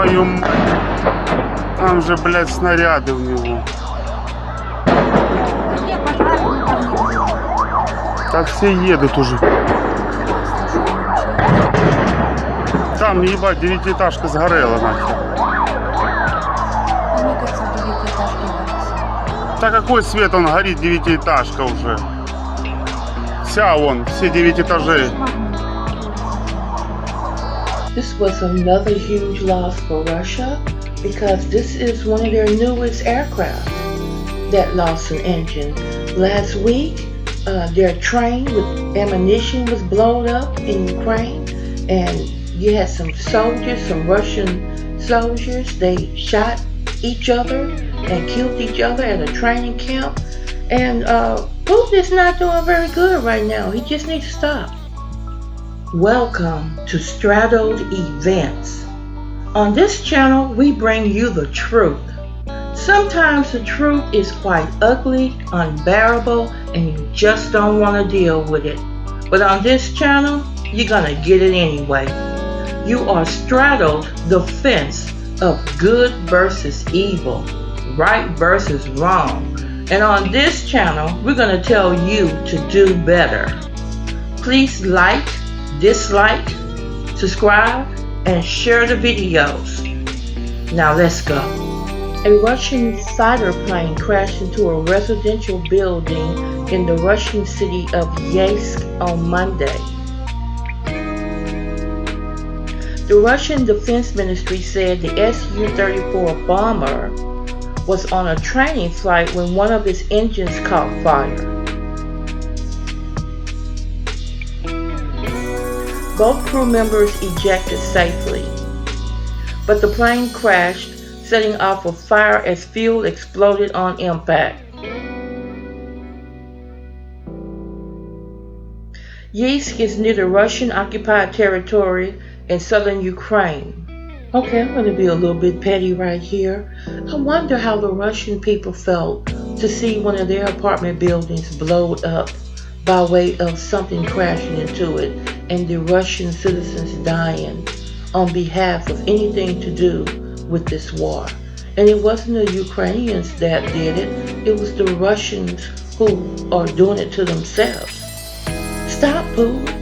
твою мать. Там же, блядь, снаряды в него. Так все едут уже. Там, ебать, девятиэтажка сгорела нахер. Да какой свет он горит, девятиэтажка уже. Вся вон, все 9 этажей. This was another huge loss for Russia because this is one of their newest aircraft that lost an engine. Last week, their train with ammunition was blown up in Ukraine, and you had some soldiers, some Russian soldiers, they shot each other and killed each other at a training camp. And Putin is not doing very good right now. He just needs to stop. Welcome to Straddled Events. On this channel, we bring you the truth. Sometimes the truth is quite ugly, unbearable, and you just don't want to deal with it. But on this channel, you're gonna get it anyway. You are straddled the fence of good versus evil, right versus wrong. And on this channel, we're gonna tell you to do better. Please like, dislike, subscribe, and share the videos. Now let's go. A Russian fighter plane crashed into a residential building in the Russian city of Yeysk on Monday. The Russian Defense Ministry said the Su-34 bomber was on a training flight when one of its engines caught fire. Both crew members ejected safely, but the plane crashed, setting off a fire as fuel exploded on impact. Yeysk is near the Russian-occupied territory in southern Ukraine. Okay, I'm going to be a little bit petty right here. I wonder how the Russian people felt to see one of their apartment buildings blowed up by way of something crashing into it and the Russian citizens dying on behalf of anything to do with this war. And it wasn't the Ukrainians that did it, it was the Russians who are doing it to themselves. Stop, Putin.